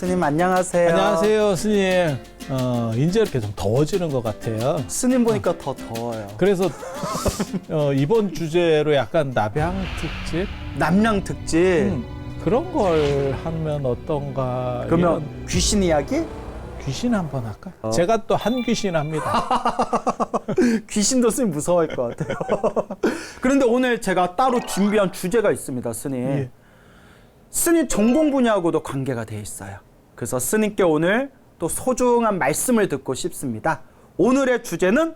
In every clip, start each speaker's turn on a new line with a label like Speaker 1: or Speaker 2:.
Speaker 1: 스님 안녕하세요.
Speaker 2: 안녕하세요, 스님. 이제 이렇게 좀 더워지는 것 같아요.
Speaker 1: 스님 보니까 더 더워요.
Speaker 2: 그래서 이번 주제로 약간 남양 특집
Speaker 1: 남양 특집.
Speaker 2: 그런 걸 하면 어떤가.
Speaker 1: 그러면 귀신 이야기?
Speaker 2: 귀신 한번 할까? 제가 또 한 귀신 합니다.
Speaker 1: 귀신도 스님 무서워할 것 같아요. 그런데 오늘 제가 따로 준비한 주제가 있습니다, 스님.
Speaker 2: 예.
Speaker 1: 스님 전공 분야하고도 관계가 돼 있어요. 그래서 스님께 오늘 또 소중한 말씀을 듣고 싶습니다. 오늘의 주제는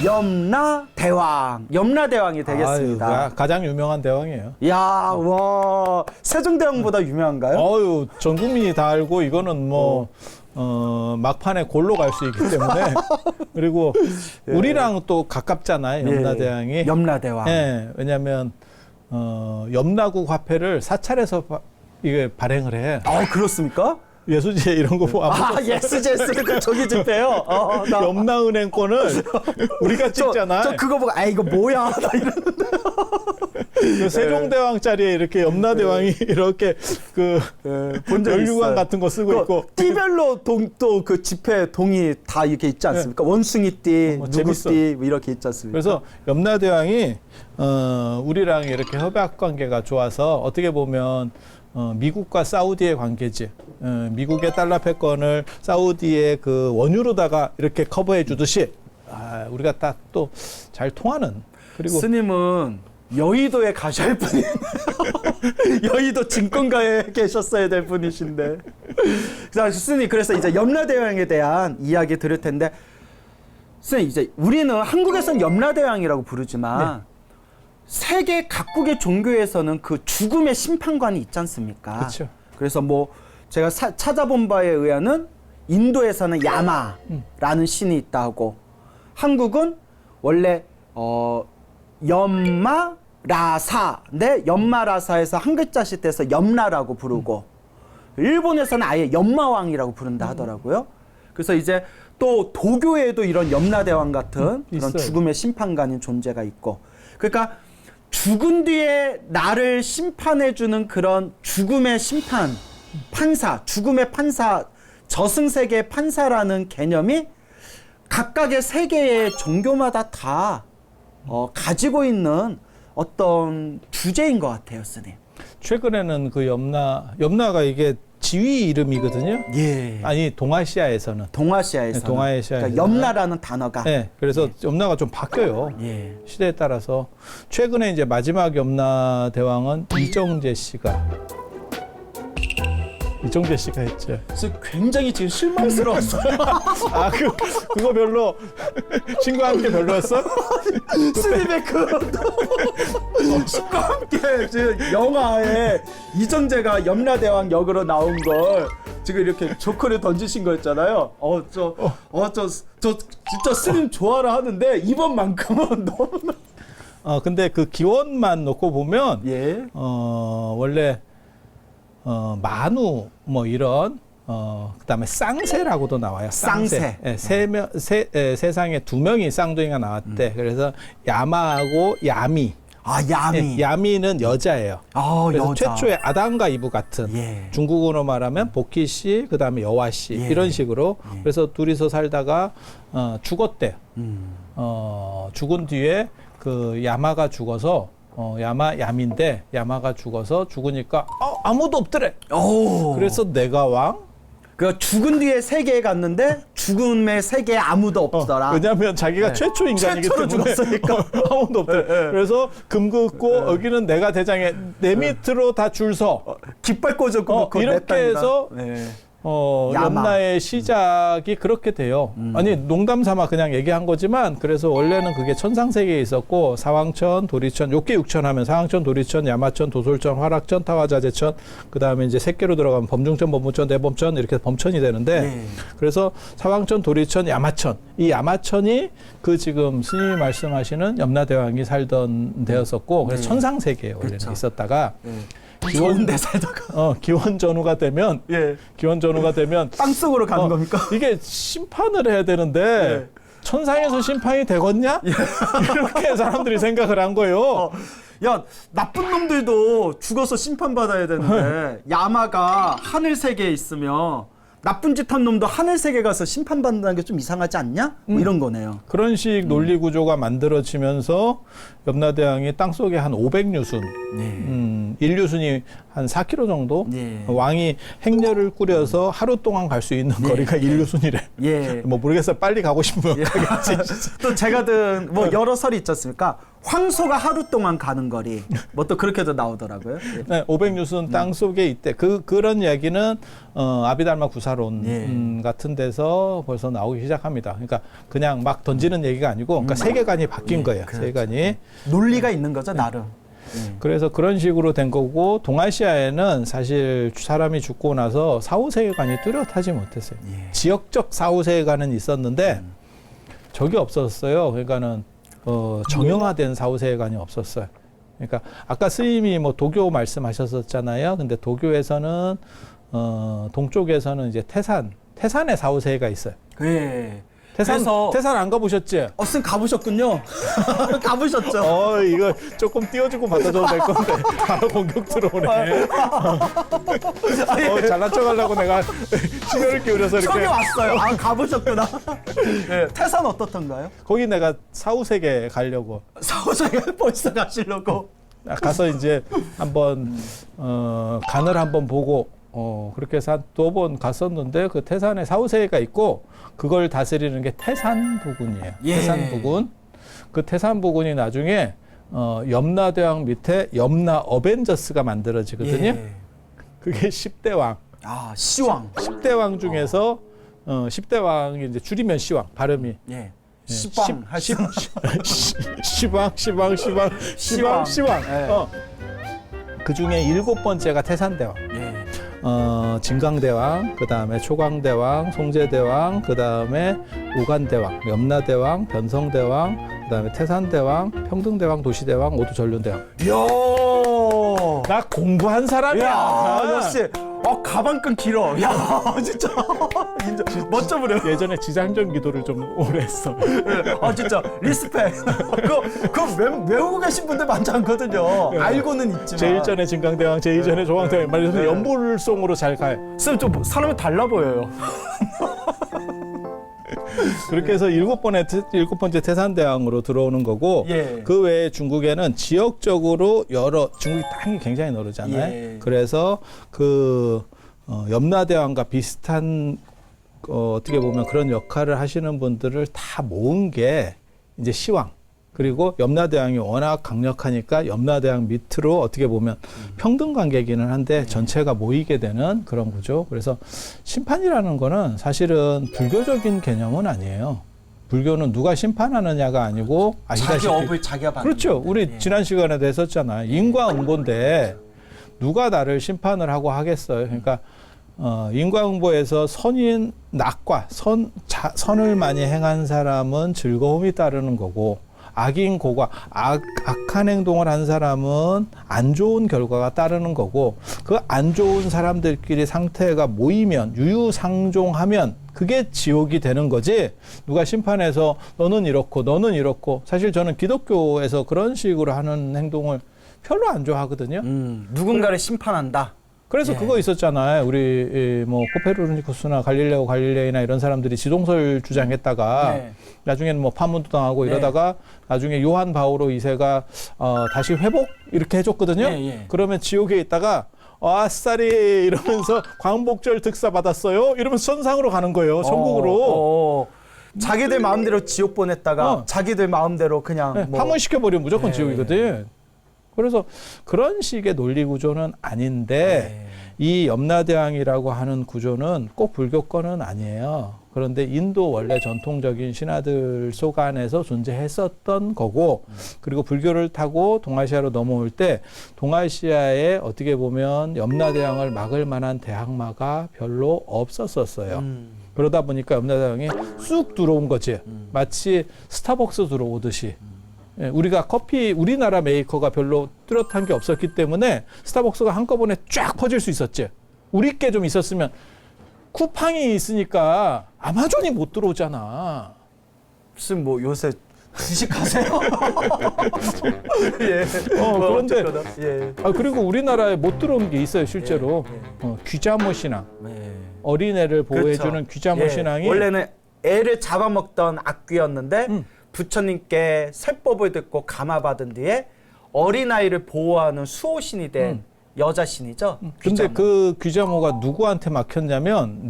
Speaker 1: 염라대왕. 염라대왕이 되겠습니다.
Speaker 2: 아유, 가장 유명한 대왕이에요.
Speaker 1: 이야, 와, 세종대왕보다 유명한가요?
Speaker 2: 전 국민이 다 알고 이거는 뭐 막판에 골로 갈 수 있기 때문에 그리고 우리랑 또 가깝잖아요, 염라대왕이.
Speaker 1: 예, 염라대왕.
Speaker 2: 네, 왜냐하면 염라국 화폐를 사찰에서 이게 발행을 해.
Speaker 1: 그렇습니까?
Speaker 2: 예수제 이런 거 보면
Speaker 1: 예스제스니까 저기 집회요.
Speaker 2: 염라은행권을 우리가 찍잖아.
Speaker 1: 저 그거 보고 이거 뭐야? 나 이러는데.
Speaker 2: 그 세종대왕짜리에 이렇게 염라대왕이 이렇게
Speaker 1: 본적
Speaker 2: 연류관
Speaker 1: 있어요.
Speaker 2: 같은 거 쓰고 있고.
Speaker 1: 띠별로 또 그 집회 동이 다 이렇게 있지 않습니까? 원숭이띠, 누구띠 뭐 이렇게 있지 않습니까?
Speaker 2: 그래서 염라대왕이 우리랑 이렇게 협약 관계가 좋아서 어떻게 보면 미국과 사우디의 관계지. 미국의 달러 패권을 사우디의 그 원유로다가 이렇게 커버해 주듯이 우리가 딱 또 잘 통하는. 그리고
Speaker 1: 스님은 여의도에 가셔야 할 분이에요. 여의도 증권가에 계셨어야 될 분이신데. 스님, 그래서 이제 염라대왕에 대한 이야기 들을 텐데, 스님, 이제 우리는 한국에서는 염라대왕이라고 부르지만 세계 각국의 종교에서는 그 죽음의 심판관이 있지 않습니까?
Speaker 2: 그렇죠.
Speaker 1: 그래서 뭐 제가 찾아본 바에 의하면 인도에서는 야마라는 신이 있다고, 한국은 원래 염마라사인데 염마라사에서 한 글자씩 떼서 염라라고 부르고, 일본에서는 아예 염마왕이라고 부른다 하더라고요. 그래서 이제 또 도교에도 이런 염라대왕 같은 그런
Speaker 2: 있어요.
Speaker 1: 죽음의 심판관인 존재가 있고, 그러니까 죽은 뒤에 나를 심판해주는 그런 죽음의 심판, 판사, 죽음의 판사, 저승세계의 판사라는 개념이 각각의 세계의 종교마다 다 가지고 있는 어떤 주제인 것 같아요, 스님.
Speaker 2: 최근에는 그 염라가 이게 지위 이름이거든요.
Speaker 1: 예.
Speaker 2: 아니, 동아시아에서는.
Speaker 1: 동아시아에서.
Speaker 2: 네, 동아시아에서는.
Speaker 1: 그러니까 염라라는 단어가.
Speaker 2: 네, 그래서 염라가 좀 바뀌어요.
Speaker 1: 예.
Speaker 2: 시대에 따라서. 최근에 이제 마지막 염라 대왕은 이정재 씨가 했죠.
Speaker 1: 그래서 굉장히 지금 실망스러웠어요.
Speaker 2: 그거 별로 친구와 함께 별로였어?
Speaker 1: 스님의 신과 함께 지금 영화에 이정재가 염라대왕 역으로 나온 걸 지금 이렇게 조커를 던지신 거였잖아요. 진짜 스님 좋아라 하는데 이번만큼은 너무나.
Speaker 2: 근데 그 기원만 놓고 보면 원래 만우 뭐 이런 그다음에 쌍세라고도 나와요.
Speaker 1: 쌍세.
Speaker 2: 세상에 두 명이 쌍둥이가 나왔대. 그래서 야마하고 야미.
Speaker 1: 야미.
Speaker 2: 야미는 여자예요. 그래서
Speaker 1: 여자.
Speaker 2: 최초의 아담과 이브 같은 중국어로 말하면 복희 씨, 그다음에 여화 씨 이런 식으로. 그래서 둘이서 살다가 죽었대. 죽은 뒤에 그 야마가 죽어서 야미인데 야마가 죽어서 죽으니까 아무도 없더래. 그래서 내가 왕?
Speaker 1: 그 죽은 뒤에 세계에 갔는데 죽음의 세계에 아무도 없더라.
Speaker 2: 왜냐하면 자기가 최초 인간이기
Speaker 1: 최초로
Speaker 2: 때문에
Speaker 1: 죽었으니까.
Speaker 2: 아무도 없더래. 그래서 금 긋고 여기는 내가 대장에 내 밑으로 다 줄 서.
Speaker 1: 깃발 꽂아놓고
Speaker 2: 이렇게 해서
Speaker 1: 야마.
Speaker 2: 염라의 시작이 그렇게 돼요. 아니, 농담 삼아 그냥 얘기한 거지만, 그래서 원래는 그게 천상세계에 있었고, 사왕천, 도리천, 요게 6천 하면 사왕천, 도리천, 야마천, 도솔천, 화락천, 타화자재천, 그 다음에 이제 새끼로 들어가면 범중천, 범무천, 대범천, 이렇게 범천이 되는데, 그래서 사왕천, 도리천, 야마천, 이 야마천이 그 지금 스님이 말씀하시는 염라대왕이 살던 데였었고, 그래서 천상세계에 원래는 있었다가,
Speaker 1: 좋은데 살다가
Speaker 2: 기원 전후가 되면
Speaker 1: 예.
Speaker 2: 기원 전후가 되면
Speaker 1: 땅속으로 가는 겁니까?
Speaker 2: 이게 심판을 해야 되는데 천상에서 심판이 되겠냐? 이렇게 사람들이 생각을 한 거예요.
Speaker 1: 야, 나쁜 놈들도 죽어서 심판받아야 되는데 야마가 하늘 세계에 있으면 나쁜 짓 한 놈도 하늘 세계 가서 심판받는다는 게 좀 이상하지 않냐? 뭐 이런 거네요.
Speaker 2: 그런 식 논리 구조가 만들어지면서 염라대왕이 땅속에 한 500유순,
Speaker 1: 네.
Speaker 2: 1유순이 한 4km 정도?
Speaker 1: 네.
Speaker 2: 왕이 행렬을 꾸려서 하루 동안 갈 수 있는 거리가 1유순이래.
Speaker 1: 예.
Speaker 2: 뭐 모르겠어요. 빨리 가고 싶으면 가겠지.
Speaker 1: 또 제가 든 뭐 여러 설이 있지 않습니까? 황소가 하루 동안 가는 거리. 뭐 또 그렇게도 나오더라고요. 예.
Speaker 2: 네, 500유순 땅속에 있대. 그런 이야기는 아비달마 구사론
Speaker 1: 예.
Speaker 2: 같은 데서 벌써 나오기 시작합니다. 그러니까 그냥 막 던지는 얘기가 아니고 그러니까 세계관이 바뀐 거예요.
Speaker 1: 그렇죠.
Speaker 2: 세계관이.
Speaker 1: 논리가 있는 거죠, 나름.
Speaker 2: 그래서 그런 식으로 된 거고 동아시아에는 사실 사람이 죽고 나서 사후세계관이 뚜렷하지 못했어요.
Speaker 1: 예.
Speaker 2: 지역적 사후세계관은 있었는데 저게 없었어요. 그러니까는 정형화된 사후세계관이 없었어요. 그러니까 아까 스님이 뭐 도교 말씀하셨었잖아요. 근데 도교에서는 동쪽에서는 이제 태산의 사후세계가 있어요.
Speaker 1: 예.
Speaker 2: 태산 안 가보셨지?
Speaker 1: 선 가보셨군요. 가보셨죠?
Speaker 2: 이거 조금 띄워주고 받아줘도 될 건데 바로 공격 들어오네. 잘난 척하려고 내가 신경을 기울여서
Speaker 1: 처음에
Speaker 2: 이렇게.
Speaker 1: 왔어요. 아, 가보셨구나. 예. 태산 어떻던가요?
Speaker 2: 거기 내가 사후세계 가려고
Speaker 1: 사후세계 벌써 가시려고.
Speaker 2: 가서 이제 한번 간을 한번 보고 그렇게 해서 한 2번 갔었는데 그 태산에 사후세계가 있고 그걸 다스리는 게 태산부군이에요.
Speaker 1: 예.
Speaker 2: 태산부군. 그 태산부군이 나중에 염라대왕 밑에 염라 어벤져스가 만들어지거든요.
Speaker 1: 예.
Speaker 2: 그게 10대 왕.
Speaker 1: 아, 시왕.
Speaker 2: 10대 왕 중에서 10대 왕이 이제 줄이면 시왕 발음이.
Speaker 1: 예. 시방 할 수.
Speaker 2: 시방.
Speaker 1: 시왕. 예.
Speaker 2: 그 중에 7번째가 태산대왕.
Speaker 1: 예.
Speaker 2: 진강대왕, 그 다음에 초강대왕, 송제대왕, 그 다음에 우간대왕, 염라대왕, 변성대왕, 그 다음에 태산대왕, 평등대왕, 도시대왕, 오두전륜대왕.
Speaker 1: 이야.
Speaker 2: 나 공부한 사람이야.
Speaker 1: 야, 역시. 가방끈 길어. 야, 진짜. 멋져 버려.
Speaker 2: 예전에 지상전 기도를 좀 오래 했어.
Speaker 1: 진짜. 리스펙. 그거 외우고 계신 분들 많지 않거든요. 알고는 있지만.
Speaker 2: 제1전에 진강대왕, 제2전에 조강대왕 말해서 연불송으로 잘 가요.
Speaker 1: 쌤, 좀 사람이 달라 보여요.
Speaker 2: 그렇게 해서 7번째 태산대왕으로 들어오는 거고
Speaker 1: 예.
Speaker 2: 그 외에 중국에는 지역적으로 중국이 땅이 굉장히 넓잖아요.
Speaker 1: 예.
Speaker 2: 그래서 그 염라대왕과 비슷한 어떻게 보면 그런 역할을 하시는 분들을 다 모은 게 이제 시왕. 그리고 염라대왕이 워낙 강력하니까 염라대왕 밑으로 어떻게 보면 평등 관계기는 한데 전체가 모이게 되는 그런 구조. 그래서 심판이라는 거는 사실은 불교적인 개념은 아니에요. 불교는 누가 심판하느냐가 아니고 아시다시피
Speaker 1: 자기 업을 자기가 받는.
Speaker 2: 그렇죠. 우리 지난 시간에도 했었잖아요. 인과응보인데 누가 나를 심판을 하고 하겠어요. 그러니까 인과응보에서 선인 낙과 선을 많이 행한 사람은 즐거움이 따르는 거고 악인 고과 악한 행동을 한 사람은 안 좋은 결과가 따르는 거고 그 안 좋은 사람들끼리 상태가 모이면 유유상종하면 그게 지옥이 되는 거지. 누가 심판해서 너는 이렇고 사실 저는 기독교에서 그런 식으로 하는 행동을 별로 안 좋아하거든요.
Speaker 1: 누군가를 심판한다.
Speaker 2: 그래서
Speaker 1: 예.
Speaker 2: 그거 있었잖아요. 우리 뭐 코페르니쿠스나 갈릴레오 갈릴레이나 이런 사람들이 지동설 주장했다가
Speaker 1: 네.
Speaker 2: 나중에는 뭐 파문도 당하고 이러다가 나중에 요한 바오로 2세가 다시 회복 이렇게 해줬거든요.
Speaker 1: 예.
Speaker 2: 그러면 지옥에 있다가 아싸리 이러면서 광복절 득사 받았어요. 이러면서 천상으로 가는 거예요. 천국으로.
Speaker 1: 자기들 마음대로 지옥 보냈다가 자기들 마음대로 그냥
Speaker 2: 네,
Speaker 1: 뭐.
Speaker 2: 파문시켜버리면 무조건
Speaker 1: 네.
Speaker 2: 지옥이거든. 그래서 그런 식의 논리 구조는 아닌데 이 염라대왕이라고 하는 구조는 꼭 불교권은 아니에요. 그런데 인도 원래 전통적인 신화들 속 안에서 존재했었던 거고 그리고 불교를 타고 동아시아로 넘어올 때 동아시아에 어떻게 보면 염라대왕을 막을 만한 대항마가 별로 없었었어요. 그러다 보니까 염라대왕이 쑥 들어온 거지. 마치 스타벅스 들어오듯이. 예, 우리가 커피 우리나라 메이커가 별로 뚜렷한 게 없었기 때문에 스타벅스가 한꺼번에 쫙 퍼질 수 있었지. 우리 게 좀 있었으면 쿠팡이 있으니까 아마존이 못 들어오잖아.
Speaker 1: 무슨 뭐 요새 주식하세요? 예.
Speaker 2: 그런데
Speaker 1: 어쨌거나, 예.
Speaker 2: 그리고 우리나라에 못 들어온 게 있어요, 실제로. 귀자모 신앙.
Speaker 1: 예.
Speaker 2: 어린애를 보호해주는
Speaker 1: 그렇죠.
Speaker 2: 귀자모
Speaker 1: 예.
Speaker 2: 신앙이
Speaker 1: 원래는 애를 잡아먹던 악귀였는데 부처님께 설법을 듣고 감화받은 뒤에 어린아이를 보호하는 수호신이 된 여자신이죠.
Speaker 2: 근데
Speaker 1: 귀자모.
Speaker 2: 그 귀자모가 누구한테 막혔냐면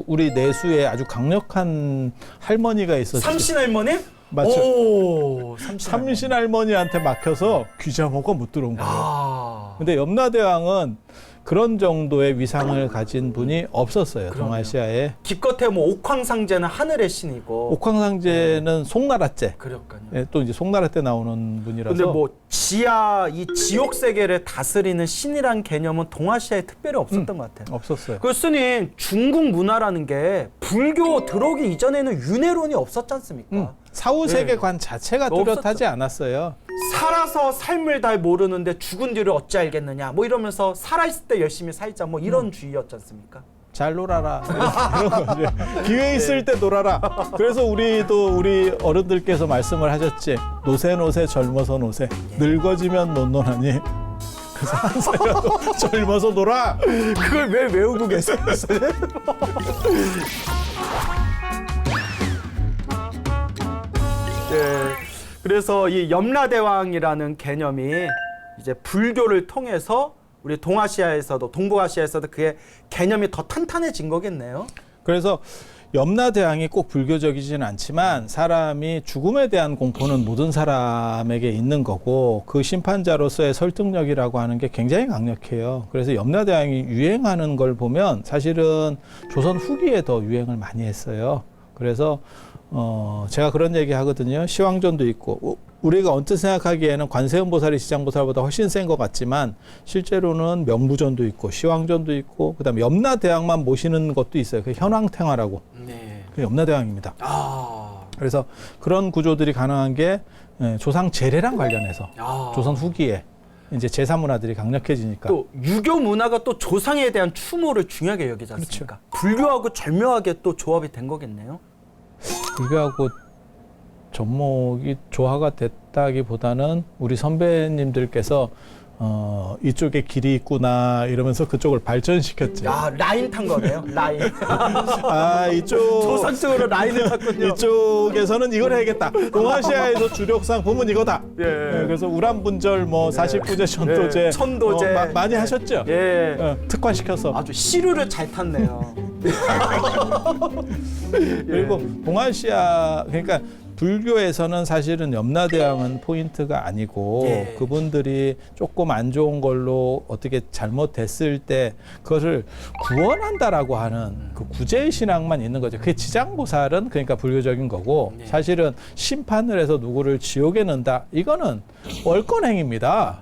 Speaker 2: 우리 내수에 아주 강력한 할머니가 있었어요.
Speaker 1: 삼신 할머니?
Speaker 2: 맞죠.
Speaker 1: 오,
Speaker 2: 삼신 할머니한테 막혀서 귀자모가 못 들어온 거예요.
Speaker 1: 아.
Speaker 2: 근데 염라대왕은 그런 정도의 위상을 가진 분이 없었어요.
Speaker 1: 그러네요.
Speaker 2: 동아시아에.
Speaker 1: 기껏해 뭐 옥황상제는 하늘의 신이고.
Speaker 2: 옥황상제는 송나라째.
Speaker 1: 그렇군요.
Speaker 2: 예, 또 이제 송나라 때 나오는 분이라서.
Speaker 1: 근데 뭐 이 지옥 세계를 다스리는 신이란 개념은 동아시아에 특별히 없었던 것 같아요.
Speaker 2: 없었어요.
Speaker 1: 그 스님, 중국 문화라는 게 불교 들어오기 이전에는 윤회론이 없었지 않습니까?
Speaker 2: 사후 세계관 자체가 뚜렷하지 않았어요.
Speaker 1: 살아서 삶을 다 모르는데 죽은 뒤를 어찌 알겠느냐 뭐 이러면서 살아있을 때 열심히 살자 뭐 이런 주의였지 않습니까?
Speaker 2: 잘 놀아라. 이런 거 이제 기회 있을 때 놀아라. 그래서 우리 어른들께서 말씀을 하셨지. 노세 젊어서 노세. 늙어지면 논논하니. 그래서 한 살이라도 젊어서 놀아.
Speaker 1: 그걸 왜 외우고 계세요? 예. 그래서 이 염라대왕이라는 개념이 이제 불교를 통해서 우리 동아시아에서도 동북아시아에서도 그게 개념이 더 탄탄해진 거겠네요.
Speaker 2: 그래서 염라대왕이 꼭 불교적이지는 않지만 사람이 죽음에 대한 공포는 모든 사람에게 있는 거고 그 심판자로서의 설득력이라고 하는 게 굉장히 강력해요. 그래서 염라대왕이 유행하는 걸 보면 사실은 조선 후기에 더 유행을 많이 했어요. 그래서 제가 그런 얘기 하거든요. 시황전도 있고 우리가 언뜻 생각하기에는 관세음보살이 지장보살보다 훨씬 센 것 같지만 실제로는 명부전도 있고 시황전도 있고 그다음에 염라대왕만 모시는 것도 있어요. 그 현황탱화라고.
Speaker 1: 네.
Speaker 2: 그 염라대왕입니다.
Speaker 1: 아.
Speaker 2: 그래서 그런 구조들이 가능한 게 조상 제례랑 관련해서
Speaker 1: 아.
Speaker 2: 조선 후기에 이제 제사 문화들이 강력해지니까.
Speaker 1: 또 유교 문화가 또 조상에 대한 추모를 중요하게 여기지 않습니까? 불교하고 절묘하게 또 조합이 된 거겠네요.
Speaker 2: 불교하고 접목이 조화가 됐다기보다는 우리 선배님들께서 이쪽에 길이 있구나 이러면서 그쪽을 발전시켰지.
Speaker 1: 야, 라인 탄 거네요. 라인.
Speaker 2: 이쪽
Speaker 1: 조상 쪽으로 라인을 탔군요.
Speaker 2: 이쪽에서는 이걸 해야겠다. 동아시아에서 주력상 보면 이거다.
Speaker 1: 예.
Speaker 2: 그래서 우람분절 뭐 49제 천도제,
Speaker 1: 예. 천도제.
Speaker 2: 많이 하셨죠.
Speaker 1: 예.
Speaker 2: 특화시켜서.
Speaker 1: 아주 시루를 잘 탔네요.
Speaker 2: 그리고 동아시아 그러니까 불교에서는 사실은 염라대왕은 포인트가 아니고
Speaker 1: 예.
Speaker 2: 그분들이 조금 안 좋은 걸로 어떻게 잘못됐을 때 그것을 구원한다라고 하는 그 구제 신앙만 있는 거죠. 그게 지장보살은 그러니까 불교적인 거고
Speaker 1: 예.
Speaker 2: 사실은 심판을 해서 누구를 지옥에 넣는다 이거는 월권행입니다.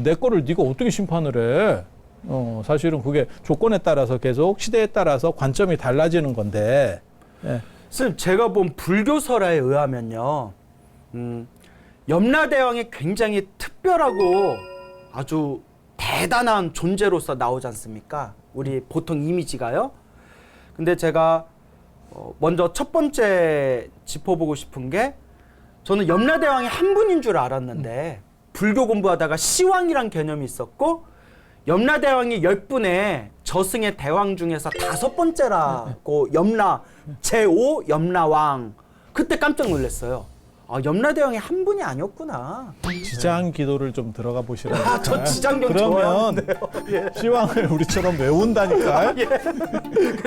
Speaker 2: 내 거를 네가 어떻게 심판을 해? 사실은 그게 조건에 따라서 계속 시대에 따라서 관점이 달라지는 건데. 예.
Speaker 1: 선생님, 제가 본 불교설에 의하면요, 염라대왕이 굉장히 특별하고 아주 대단한 존재로서 나오지 않습니까? 우리 보통 이미지가요. 근데 제가 먼저 첫 번째 짚어보고 싶은 게 저는 염라대왕이 한 분인 줄 알았는데 불교 공부하다가 시왕이란 개념이 있었고 염라대왕이 10분의 저승의 대왕 중에서 5번째라고 염라 제5 염라왕 그때 깜짝 놀랐어요. 염라대왕이 한 분이 아니었구나.
Speaker 2: 지장 기도를 좀 들어가 보시라고.
Speaker 1: 저 지장경
Speaker 2: 그러면
Speaker 1: 좋아하는데요.
Speaker 2: 시황을 우리처럼 외운다니까.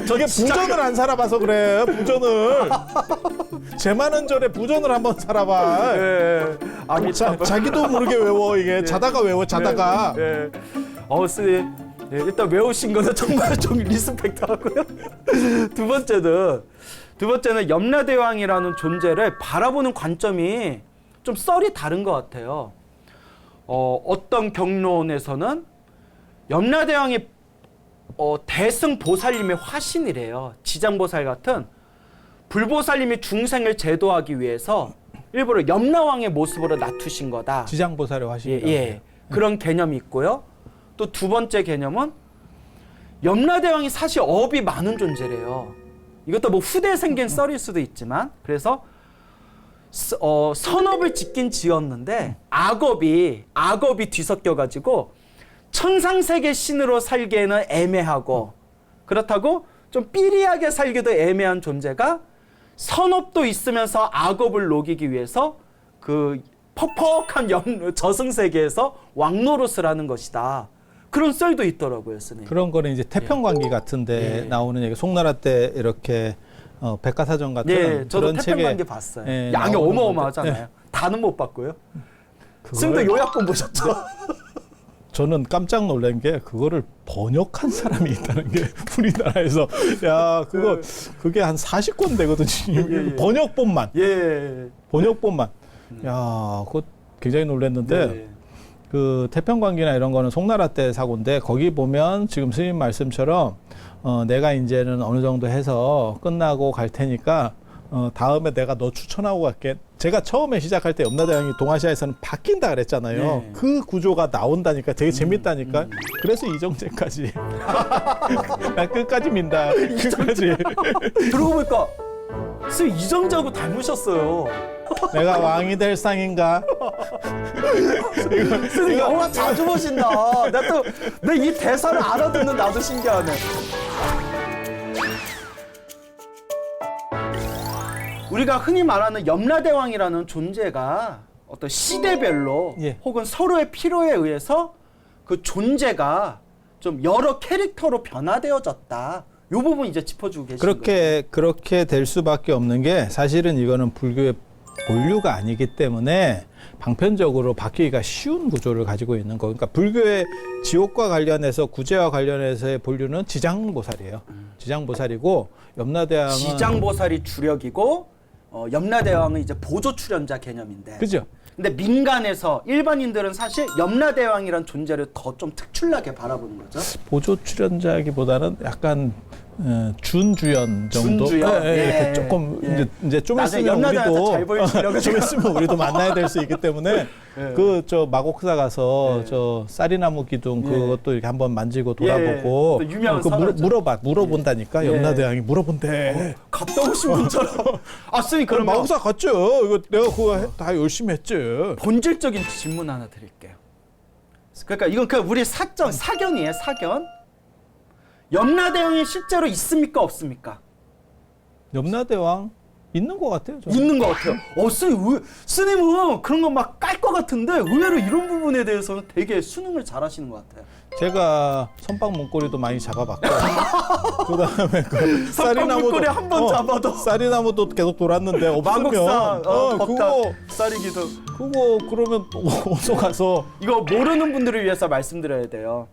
Speaker 2: 저게 부전을 안 살아봐서 그래. 부전을. 제 많은 절에 부전을 한번 살아봐.
Speaker 1: 예.
Speaker 2: 자기도 모르게 외워 이게. 자다가 외워 자다가.
Speaker 1: 예. 스님, 예, 일단 외우신 거는 정말 좀 리스펙트 하고요. 두 번째는 염라대왕이라는 존재를 바라보는 관점이 좀 썰이 다른 것 같아요. 어떤 경론에서는 염라대왕이 대승보살님의 화신이래요. 지장보살 같은 불보살님이 중생을 제도하기 위해서 일부러 염라왕의 모습으로 낮추신 거다.
Speaker 2: 지장보살의 화신이다.
Speaker 1: 예. 그런 개념이 있고요. 또 두 번째 개념은 염라대왕이 사실 업이 많은 존재래요. 이것도 뭐 후대에 생긴 썰일 수도 있지만 그래서 선업을 짓긴 지었는데 악업이 뒤섞여가지고 천상세계 신으로 살기에는 애매하고 그렇다고 좀 삐리하게 살기도 애매한 존재가 선업도 있으면서 악업을 녹이기 위해서 그 퍽퍽한 저승세계에서 왕노릇을 하는 것이다. 그런 썰도 있더라고요, 스님.
Speaker 2: 그런 거는 이제 태평관기 같은데
Speaker 1: 예.
Speaker 2: 나오는 얘기. 송나라 때 이렇게 백과사전 같은
Speaker 1: 네, 저도
Speaker 2: 그런 책에
Speaker 1: 태평관계 봤어요.
Speaker 2: 예,
Speaker 1: 양이
Speaker 2: 나오는
Speaker 1: 어마어마하잖아요.
Speaker 2: 건데,
Speaker 1: 다는 못 봤고요.
Speaker 2: 그걸
Speaker 1: 스님도 요약본 보셨죠?
Speaker 2: 저는 깜짝 놀란 게 그거를 번역한 사람이 있다는 게 우리나라에서 야 그게 한 40권 되거든요.
Speaker 1: 예.
Speaker 2: 번역본만
Speaker 1: 예.
Speaker 2: 번역본만. 야 그거 굉장히 놀랐는데
Speaker 1: 네.
Speaker 2: 그 태평관기나 이런 거는 송나라 때 사고인데 거기 보면 지금 스님 말씀처럼 내가 이제는 어느 정도 해서 끝나고 갈 테니까 다음에 내가 너 추천하고 갈게. 제가 처음에 시작할 때 염라대왕이 동아시아에서는 바뀐다 그랬잖아요.
Speaker 1: 네.
Speaker 2: 그 구조가 나온다니까 되게 재밌다니까. 그래서 이정재까지 난 끝까지 민다. 끝까지.
Speaker 1: 그러고 보니까 스님 이정재하고 닮으셨어요.
Speaker 2: 내가 왕이 될 상인가?
Speaker 1: 스님 영화 자주 보신다. 내 이 대사를 알아듣는 나도 신기하네. 우리가 흔히 말하는 염라대왕이라는 존재가 어떤 시대별로
Speaker 2: 예.
Speaker 1: 혹은 서로의 필요에 의해서 그 존재가 좀 여러 캐릭터로 변화되어졌다. 이 부분 이제 짚어주고 계시는 거예요.
Speaker 2: 그렇게 될 수밖에 없는 게 사실은 이거는 불교의 본류가 아니기 때문에 방편적으로 바뀌기가 쉬운 구조를 가지고 있는 거. 그러니까 불교의 지옥과 관련해서 구제와 관련해서의 본류는 지장보살이에요. 지장보살이고 염라대왕은
Speaker 1: 지장보살이 주력이고 염라대왕은 이제 보조 출연자 개념인데.
Speaker 2: 그죠?
Speaker 1: 근데 민간에서 일반인들은 사실 염라대왕이란 존재를 더 좀 특출나게 바라보는 거죠.
Speaker 2: 보조 출연자기보다는 약간 준주연 정도.
Speaker 1: 준주연? 예.
Speaker 2: 조금
Speaker 1: 예.
Speaker 2: 이제 좀
Speaker 1: 나중에
Speaker 2: 있으면
Speaker 1: 염라대왕한테
Speaker 2: 우리도
Speaker 1: 잘 보이시려고
Speaker 2: 좀 있으면 우리도 만나야 될 수 있기 때문에
Speaker 1: 예.
Speaker 2: 그 저 마곡사 가서
Speaker 1: 예.
Speaker 2: 저 쌀이나무 기둥
Speaker 1: 예.
Speaker 2: 그것도 이렇게 한번 만지고 돌아보고
Speaker 1: 또 유명한
Speaker 2: 그
Speaker 1: 설화죠.
Speaker 2: 물어본다니까
Speaker 1: 예.
Speaker 2: 염라대왕이 물어본대.
Speaker 1: 갔다 오신 분처럼. 아, 선생님
Speaker 2: 그럼
Speaker 1: 그러면
Speaker 2: 마곡사 갔죠. 이거 내가 그거 다 열심히 했지.
Speaker 1: 본질적인 질문 하나 드릴게요. 그러니까 이건 그냥 우리 사견이에요, 사견. 염라대왕이 실제로 있습니까, 없습니까?
Speaker 2: 염라대왕 있는 것 같아요. 저는.
Speaker 1: 있는 것 같아요. 스님은 그런 거 막 깔 것 같은데 의외로 이런 부분에 대해서는 되게 수능을 잘 하시는 것 같아요.
Speaker 2: 제가 선박 문고리도 많이 잡아봤고 그다음에 그
Speaker 1: 문고리 한번 잡아도.
Speaker 2: 쌀이나무도 계속 돌았는데 없으면
Speaker 1: 마곡사, 덕담,
Speaker 2: 그거
Speaker 1: 쌀이기도.
Speaker 2: 그러면 또 어디서 가서
Speaker 1: 이거 모르는 분들을 위해서 말씀드려야 돼요.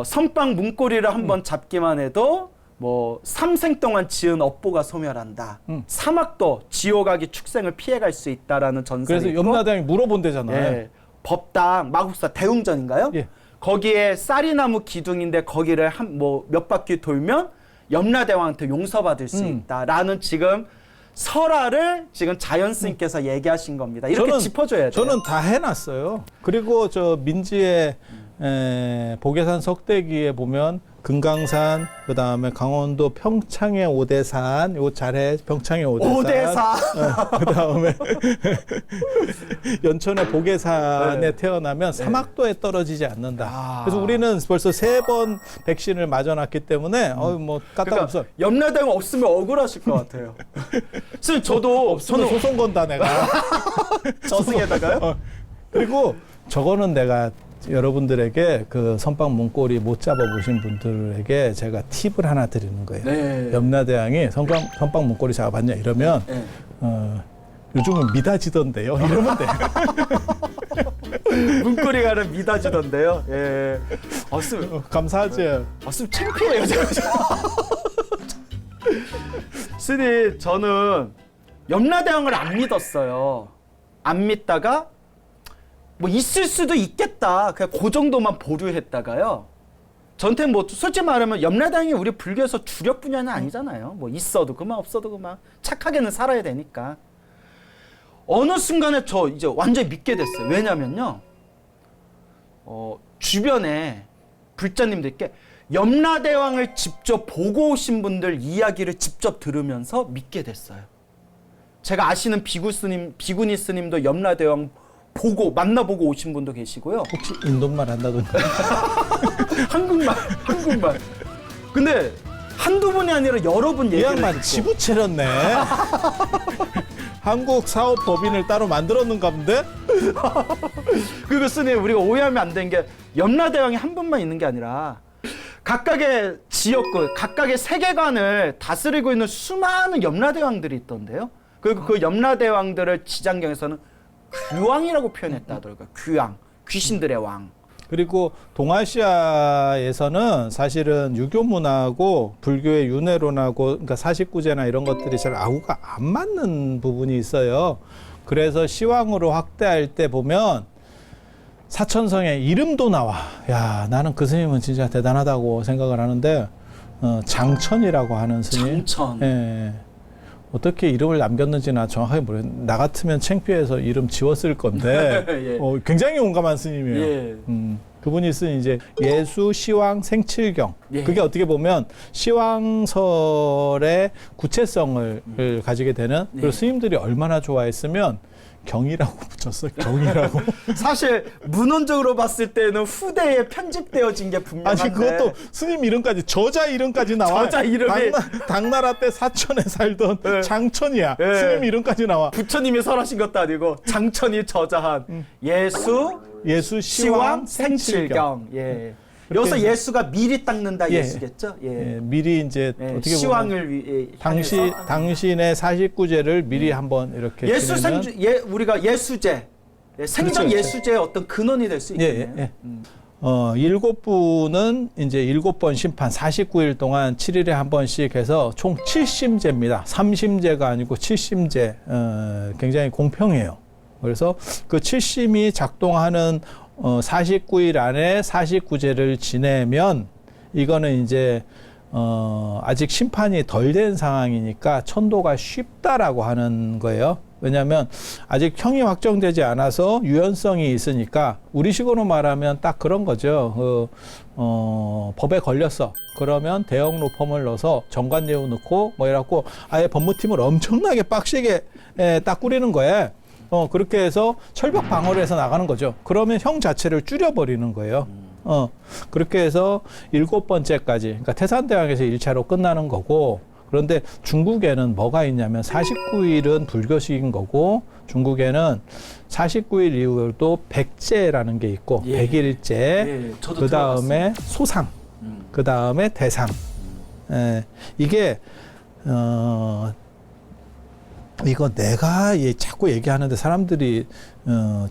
Speaker 1: 선빵 문고리를 한번 잡기만 해도 뭐 3생 동안 지은 업보가 소멸한다. 사막도 지옥악이 축생을 피해갈 수 있다라는 전설이
Speaker 2: 그래서
Speaker 1: 있고.
Speaker 2: 염라대왕이 물어본대잖아요.
Speaker 1: 예, 법당 마국사 대웅전인가요?
Speaker 2: 예.
Speaker 1: 거기에 쌀이나무 기둥인데 거기를 몇 바퀴 돌면 염라대왕한테 용서받을 수 있다라는 지금 설화를 지금 자연 스님께서 얘기하신 겁니다. 이렇게 짚어줘야 돼요.
Speaker 2: 저는 다 해놨어요. 그리고 저 민지의 보계산 석대기에 보면 금강산, 그 다음에 강원도 평창의 오대산, 요 잘해 평창의 오대산.
Speaker 1: 오대산.
Speaker 2: 그 다음에 연천의 보계산에
Speaker 1: 네.
Speaker 2: 태어나면 사막도에 떨어지지 않는다.
Speaker 1: 아.
Speaker 2: 그래서 우리는 벌써 3번 백신을 맞아놨기 때문에 뭐 까딱없어.
Speaker 1: 그러니까 염라대왕 없으면 억울하실 것 같아요. 선생님 저는
Speaker 2: 소송 건다 내가.
Speaker 1: 저승에다가요?
Speaker 2: 그리고 저거는 내가 여러분들에게 그 선박 문고리 못 잡아보신 분들에게 제가 팁을 하나 드리는 거예요.
Speaker 1: 네.
Speaker 2: 염라대왕이 선박 문고리 잡아봤냐 이러면
Speaker 1: 네.
Speaker 2: 요즘은 미다지던데요. 이러면 돼.
Speaker 1: 문고리가는 미다지던데요. 예.
Speaker 2: 감사하지.
Speaker 1: 창피해요. 제가. 스님 저는 염라대왕을 안 믿었어요. 안 믿다가 뭐 있을 수도 있겠다. 그냥 그 정도만 보류했다가요. 저한테 뭐 솔직히 말하면 염라대왕이 우리 불교에서 주력 분야는 아니잖아요. 뭐 있어도 그만 없어도 그만 착하게는 살아야 되니까. 어느 순간에 저 이제 완전히 믿게 됐어요. 왜냐면요. 주변에 불자님들께 염라대왕을 직접 보고 오신 분들 이야기를 직접 들으면서 믿게 됐어요. 제가 아시는 비구니 스님도 염라대왕 만나보고 오신 분도 계시고요.
Speaker 2: 혹시 인도말 한다던가?
Speaker 1: 한국말. 근데 한두 분이 아니라 여러 분
Speaker 2: 이
Speaker 1: 얘기를
Speaker 2: 양반
Speaker 1: 듣고.
Speaker 2: 지부 차렸네. 한국 사업 법인을 따로 만들었는가 본데?
Speaker 1: 그리고 스님 우리가 오해하면 안 되는 게 염라대왕이 한 분만 있는 게 아니라 각각의 지역구, 각각의 세계관을 다스리고 있는 수많은 염라대왕들이 있던데요. 그리고 그 염라대왕들을 지장경에서는 귀왕이라고 표현했다 하더라고요. 귀왕, 귀신들의 왕.
Speaker 2: 그리고 동아시아에서는 사실은 유교 문화하고 불교의 윤회론하고 그러니까 사십구제나 이런 것들이 잘 아우가 안 맞는 부분이 있어요. 그래서 시왕으로 확대할 때 보면 사천성에 이름도 나와. 야, 나는 그 스님은 진짜 대단하다고 생각을 하는데 장천이라고 하는 스님.
Speaker 1: 장천.
Speaker 2: 예. 어떻게 이름을 남겼는지 나 정확하게 모르겠는데 나 같으면 창피해서 이름 지웠을 건데
Speaker 1: 예.
Speaker 2: 굉장히 용감한 스님이에요.
Speaker 1: 예.
Speaker 2: 그분이 쓴 이제 예수 시왕 생칠경.
Speaker 1: 예.
Speaker 2: 그게 어떻게 보면 시왕설의 구체성을 가지게 되는 그리고 스님들이 얼마나 좋아했으면 경이라고 붙였어요. 경이라고.
Speaker 1: 사실 문헌적으로 봤을 때는 후대에 편집되어진 게 분명한데.
Speaker 2: 아니 그것도 스님 이름까지 저자 이름까지 나와.
Speaker 1: 저자 이름이
Speaker 2: 당나라 때 사천에 살던
Speaker 1: 네.
Speaker 2: 장천이야.
Speaker 1: 네.
Speaker 2: 스님 이름까지 나와.
Speaker 1: 부처님이 설하신 것도 아니고 장천이 저자한
Speaker 2: 예수
Speaker 1: 시왕
Speaker 2: 시왕
Speaker 1: 생칠경. 예.
Speaker 2: 그렇게
Speaker 1: 여기서
Speaker 2: 이제-
Speaker 1: 예수가 미리 닦는다
Speaker 2: 예.
Speaker 1: 예수겠죠? 예.
Speaker 2: 예, 미리 이제
Speaker 1: 예,
Speaker 2: 어떻게 보면
Speaker 1: 시왕을 향해서.
Speaker 2: 당신의 49제를 미리 한번 이렇게
Speaker 1: 예수
Speaker 2: 지내는
Speaker 1: 우리가 예수제, 생전
Speaker 2: 그렇죠.
Speaker 1: 예수제의 어떤 근원이 될 수
Speaker 2: 예,
Speaker 1: 있겠네요.
Speaker 2: 예, 예. 7부는 이제 7번 심판 49일 동안 7일에 한 번씩 해서 총 7심제입니다. 3심제가 아니고 7심제. 굉장히 공평해요. 그래서 그 7심이 작동하는 49일 안에 49제를 지내면 이거는 이제 아직 심판이 덜 된 상황이니까 천도가 쉽다라고 하는 거예요. 왜냐하면 아직 형이 확정되지 않아서 유연성이 있으니까 우리식으로 말하면 딱 그런 거죠. 법에 걸렸어. 그러면 대형 로펌을 넣어서 정관예우 넣고 뭐 이래갖고 아예 법무팀을 엄청나게 빡세게 딱 꾸리는 거예요. 그렇게 해서 철벽 방어를 해서 나가는 거죠. 그러면 형 자체를 줄여버리는 거예요. 그렇게 해서 7번째까지, 그러니까 태산대왕에서 1차로 끝나는 거고, 그런데 중국에는 뭐가 있냐면 49일은 불교식인 거고, 중국에는 49일 이후에도 백제라는 게 있고,
Speaker 1: 예.
Speaker 2: 100일째,
Speaker 1: 예, 저도
Speaker 2: 그 다음에
Speaker 1: 들어봤습니다.
Speaker 2: 소상, 그 다음에 대상. 이게, 이거 내가 자꾸 얘기하는데 사람들이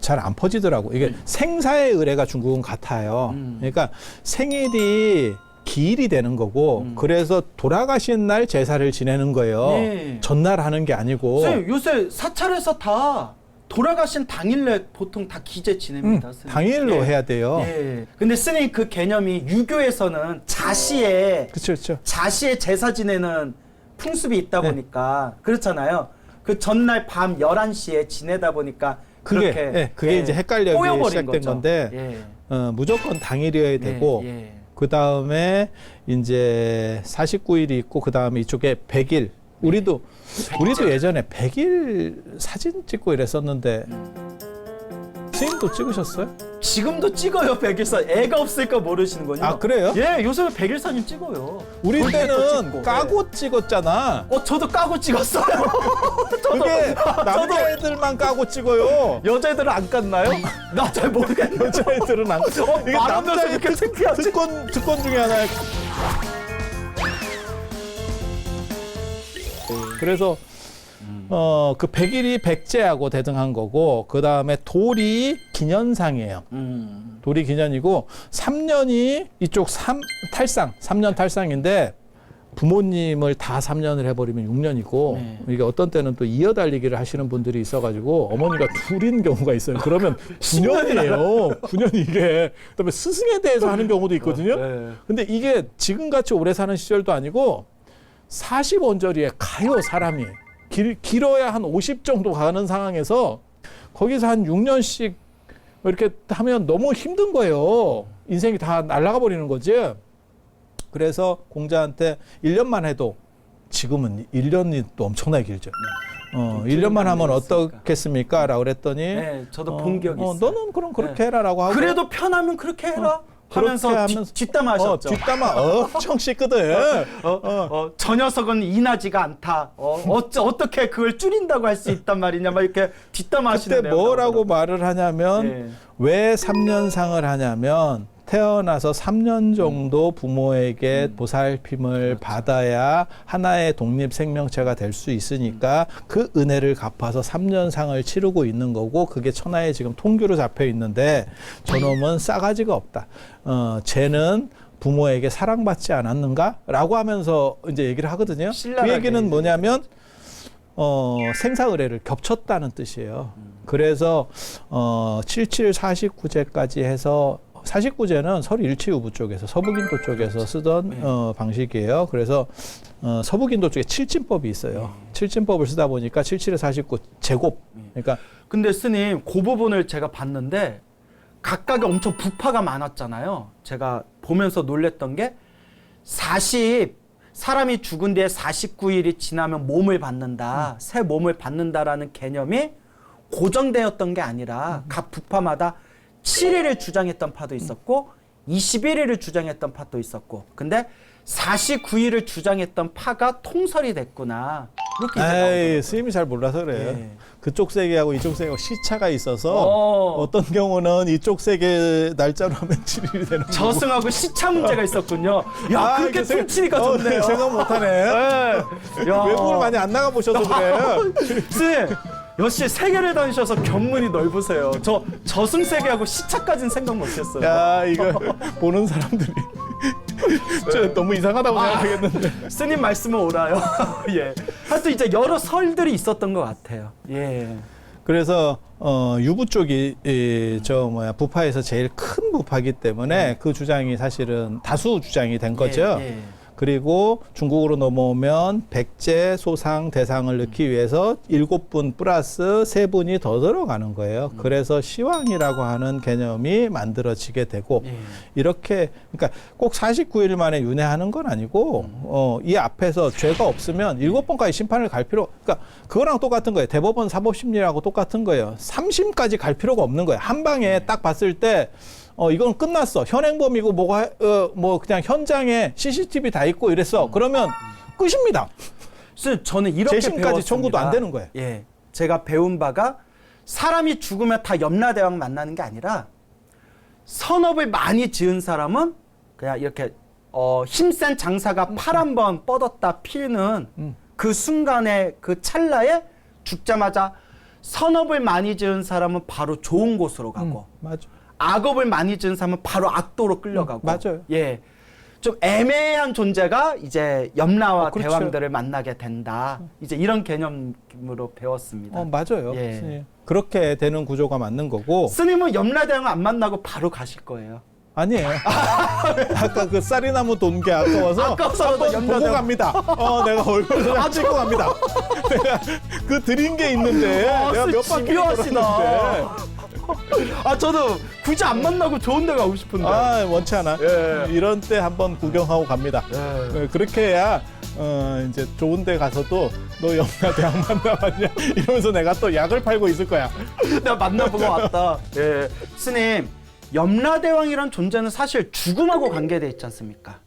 Speaker 2: 잘 안 퍼지더라고. 이게 생사의 의례가 중국은 같아요. 그러니까 생일이 기일이 되는 거고 그래서 돌아가신 날 제사를 지내는 거예요.
Speaker 1: 네.
Speaker 2: 전날 하는 게 아니고.
Speaker 1: 선생님, 요새 사찰에서 다 돌아가신 당일날 보통 다 기제 지냅니다. 스님.
Speaker 2: 당일로
Speaker 1: 예.
Speaker 2: 해야 돼요.
Speaker 1: 예. 근데 스님 그 개념이 유교에서는 자시의
Speaker 2: 그렇죠.
Speaker 1: 제사 지내는 풍습이 있다 보니까 그렇잖아요. 그 전날 밤 11시에 지내다 보니까 그렇게
Speaker 2: 그게 이제 헷갈려
Speaker 1: 꼬여버린
Speaker 2: 시작된
Speaker 1: 거죠.
Speaker 2: 건데
Speaker 1: 예.
Speaker 2: 무조건 당일이어야 되고
Speaker 1: 예.
Speaker 2: 그 다음에 이제 49일이 있고 그 다음에 이쪽에 100일. 우리도 예전에 100일 사진 찍고 이랬었는데 스님도 찍으셨어요?
Speaker 1: 지금도 찍어요. 백일사. 애가 없을까 모르시는군요.
Speaker 2: 아, 그래요?
Speaker 1: 예, 요새 백일사님 찍어요.
Speaker 2: 우리
Speaker 1: 돌기도
Speaker 2: 때는
Speaker 1: 찍고.
Speaker 2: 까고 찍었잖아.
Speaker 1: 저도 까고 찍었어요.
Speaker 2: 그게 남자애들만 까고 찍어요.
Speaker 1: 여자애들은 안 깠나요? 나 잘 모르겠는데.
Speaker 2: 여자애들은 안. 이게
Speaker 1: 말하면서
Speaker 2: 남자의
Speaker 1: 이렇게 창피하지?
Speaker 2: 특권 중에 하나야. 그래서 그 100일이 백제하고 대등한 거고 그 다음에 돌이 기년상이에요. 돌이 기년이고 3년이 이쪽 탈상, 3년 탈상인데 부모님을 다 3년을 해버리면 6년이고
Speaker 1: 네.
Speaker 2: 이게 어떤 때는 또 이어달리기를 하시는 분들이 있어가지고 어머니가 둘인 경우가 있어요. 그러면 9년이에요. 9년 이게. 그다음에 스승에 대해서 하는 경우도 있거든요.
Speaker 1: 네.
Speaker 2: 근데 이게 지금같이 오래 사는 시절도 아니고 40원저리에 가요, 사람이. 길어야 한 50 정도 가는 상황에서 거기서 한 6년씩 이렇게 하면 너무 힘든 거예요. 인생이 다 날아가 버리는 거지. 그래서 공자한테 1년만 해도 지금은 1년이 또 엄청나게 길죠.
Speaker 1: 좀
Speaker 2: 1년만 하면
Speaker 1: 있으니까.
Speaker 2: 어떻겠습니까? 라고 그랬더니
Speaker 1: 네, 저도 본 기억이 있어요.
Speaker 2: 너는 그럼 그렇게
Speaker 1: 네.
Speaker 2: 해라라고 하고
Speaker 1: 그래도 편하면 그렇게 해라 하면서
Speaker 2: 그렇게 하면서-
Speaker 1: 뒷담화 하셨죠.
Speaker 2: 뒷담화 엄청 씻거든.
Speaker 1: 저 녀석은 인하지가 않다. 어떻게 그걸 줄인다고 할 수 있단 말이냐, 막 이렇게 뒷담화 하시는
Speaker 2: 그때 뭐라고 말을 하냐면
Speaker 1: 예.
Speaker 2: 왜 3년상을 하냐면 태어나서 3년 정도 부모에게 보살핌을 받아야 하나의 독립 생명체가 될 수 있으니까 그 은혜를 갚아서 3년상을 치르고 있는 거고 그게 천하에 지금 통규로 잡혀 있는데 저놈은 싸가지가 없다. 쟤는 부모에게 사랑받지 않았는가라고 하면서 이제 얘기를 하거든요. 그 얘기는 뭐냐면 생사 의례를 겹쳤다는 뜻이에요. 그래서 77 49제까지 해서 49제는 서울일치유부 쪽에서 서북인도 쪽에서 쓰던 방식이에요. 그래서 서북인도 쪽에 칠진법이 있어요. 칠진법을 쓰다 보니까 77에 49 제곱. 그러니까
Speaker 1: 근데 스님 그 부분을 제가 봤는데 각각에 엄청 부파가 많았잖아요. 제가 보면서 놀랬던 게 사람이 죽은 뒤에 49일이 지나면 몸을 받는다. 새 몸을 받는다라는 개념이 고정되었던 게 아니라 각 부파마다 7일을 주장했던 파도 있었고 21일을 주장했던 파도 있었고 근데 49일을 주장했던 파가 통설이 됐구나. 그렇게 이제 나오더라고요.
Speaker 2: 스님이 잘 몰라서 그래요.
Speaker 1: 예.
Speaker 2: 그쪽 세계하고 이쪽 세계하고 시차가 있어서 어떤 경우는 이쪽 세계 날짜로 하면 7일이 되는 거고.
Speaker 1: 저승하고 시차 문제가 있었군요. 야, 그렇게
Speaker 2: 이거
Speaker 1: 퉁치니까 좋네요.
Speaker 2: 생각 못하네.
Speaker 1: 네. 야.
Speaker 2: 외국을 많이 안 나가 보셔서 그래.
Speaker 1: 쌤, 역시 세계를 다니셔서 견문이 넓으세요. 저승 세계하고 시차까지는 생각 못했어요.
Speaker 2: 야, 이거 보는 사람들이 저 너무 이상하다고 생각하겠는데.
Speaker 1: 스님 말씀은 옳아요. 예. 하여튼 이제 여러 설들이 있었던 것 같아요. 예.
Speaker 2: 그래서 유부 쪽이 부파에서 제일 큰 부파이기 때문에 그 주장이 사실은 다수 주장이 된 거죠.
Speaker 1: 예.
Speaker 2: 그리고 중국으로 넘어오면 백제, 소상, 대상을 넣기 위해서 7분 플러스 3분이 더 들어가는 거예요. 그래서 시왕이라고 하는 개념이 만들어지게 되고
Speaker 1: 예.
Speaker 2: 이렇게 그러니까 꼭 49일 만에 윤회하는 건 아니고 이 앞에서 죄가 없으면 7번까지 심판을 갈 필요 그러니까 그거랑 똑같은 거예요. 대법원 사법심리하고 똑같은 거예요. 3심까지 갈 필요가 없는 거예요. 한 방에 딱 봤을 때 이건 끝났어. 현행범이고 뭐 그냥 현장에 CCTV 다 있고 이랬어. 그러면 끝입니다.
Speaker 1: 그래서 저는 이렇게
Speaker 2: 재심까지
Speaker 1: 배웠습니다.
Speaker 2: 청구도 안 되는 거예요.
Speaker 1: 예. 제가 배운 바가 사람이 죽으면 다 염라대왕 만나는 게 아니라 선업을 많이 지은 사람은 그냥 이렇게 힘센 장사가 팔 한 번 뻗었다 피는 그 순간에 그 찰나에 죽자마자 선업을 많이 지은 사람은 바로 좋은 곳으로 가고
Speaker 2: 맞아.
Speaker 1: 악업을 많이 지은 사람은 바로 악도로 끌려가고
Speaker 2: 맞아요.
Speaker 1: 예. 좀 애매한 존재가 이제 염라와
Speaker 2: 그렇죠.
Speaker 1: 대왕들을 만나게 된다. 이제 이런 개념으로 배웠습니다.
Speaker 2: 맞아요.
Speaker 1: 예.
Speaker 2: 스님. 그렇게 되는 구조가 맞는 거고
Speaker 1: 스님은 염라 대왕 안 만나고 바로 가실 거예요.
Speaker 2: 아니에요. 아까 그 쌀이나무 돈 게 아까워서
Speaker 1: 아까워서라도
Speaker 2: 한번 보고
Speaker 1: 염라대왕.
Speaker 2: 갑니다. 내가 얼굴 좀 찍고 갑니다. 내가 그 드린 게 있는데 내가 몇 바퀴
Speaker 1: 집요하시다. 저도 굳이 안 만나고 좋은 데 가고 싶은데.
Speaker 2: 원치 않아.
Speaker 1: 예.
Speaker 2: 이런 때 한번 구경하고 갑니다.
Speaker 1: 예.
Speaker 2: 그렇게 해야 이제 좋은 데 가서도 너 염라대왕 만나봤냐 이러면서 내가 또 약을 팔고 있을 거야.
Speaker 1: 내가 만나보고 왔다. 예. 스님, 염라대왕이란 존재는 사실 죽음하고 관계돼 있지 않습니까?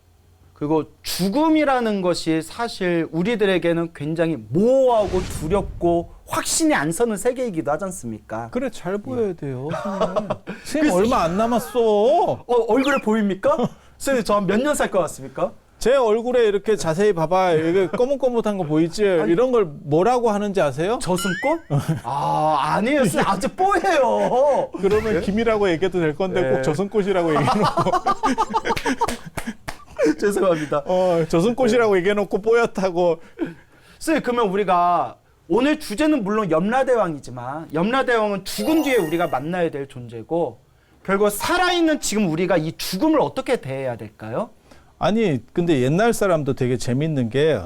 Speaker 1: 그리고 죽음이라는 것이 사실 우리들에게는 굉장히 모호하고 두렵고 확신이 안 서는 세계이기도 하지 않습니까?
Speaker 2: 그래 잘 보여야 돼요. 스님 얼마 안 남았어.
Speaker 1: 얼굴에 보입니까? 스님 저 몇 년 살 것 같습니까?
Speaker 2: 제 얼굴에 이렇게 자세히 봐봐. 이게 거뭇거뭇한 거 보이지? 이런 걸 뭐라고 하는지 아세요?
Speaker 1: 저승꽃? 아니에요. 스님 아직 뽀예요.
Speaker 2: 그러면 김이라고 얘기해도 될 건데
Speaker 1: 예.
Speaker 2: 꼭 저승꽃이라고 얘기해놓고
Speaker 1: 죄송합니다.
Speaker 2: 저승꽃이라고 얘기해놓고 뽀얗다고.
Speaker 1: 스님 그러면 우리가 오늘 주제는 물론 염라대왕이지만 염라대왕은 죽은 뒤에 우리가 만나야 될 존재고 결국 살아있는 지금 우리가 이 죽음을 어떻게 대해야 될까요?
Speaker 2: 아니 근데 옛날 사람도 되게 재밌는 게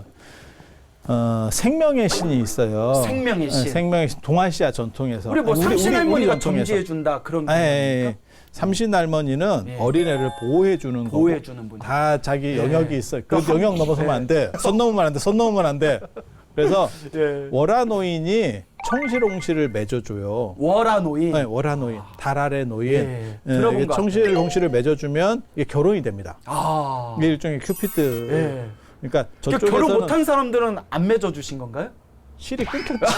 Speaker 2: 생명의 신이 있어요.
Speaker 1: 생명의 신.
Speaker 2: 생명의 신. 동아시아 전통에서.
Speaker 1: 우리 뭐
Speaker 2: 아니,
Speaker 1: 삼신할머니가
Speaker 2: 전통에서.
Speaker 1: 점지해준다 그런
Speaker 2: 예.
Speaker 1: 겁니까?
Speaker 2: 삼신할머니는
Speaker 1: 예.
Speaker 2: 어린애를 보호해주는 거고
Speaker 1: 보호해주는 분이요.
Speaker 2: 다 자기
Speaker 1: 예.
Speaker 2: 영역이 있어요. 그
Speaker 1: 그
Speaker 2: 영역 넘어서면 안 돼. 선 넘으면 안 돼. 선 넘으면 안 돼. 그래서
Speaker 1: 예.
Speaker 2: 월화노인이 청실홍실을 맺어줘요.
Speaker 1: 월화노인.
Speaker 2: 네, 월화노인, 달 아래 노인.
Speaker 1: 예, 들어본 것
Speaker 2: 청실홍실을 맺어주면 이게 결혼이 됩니다.
Speaker 1: 아.
Speaker 2: 이게 일종의 큐피드.
Speaker 1: 예.
Speaker 2: 그러니까
Speaker 1: 그러니까
Speaker 2: 저쪽에서는
Speaker 1: 결혼 못한 사람들은 안 맺어 주신 건가요?
Speaker 2: 실이 끊겼지.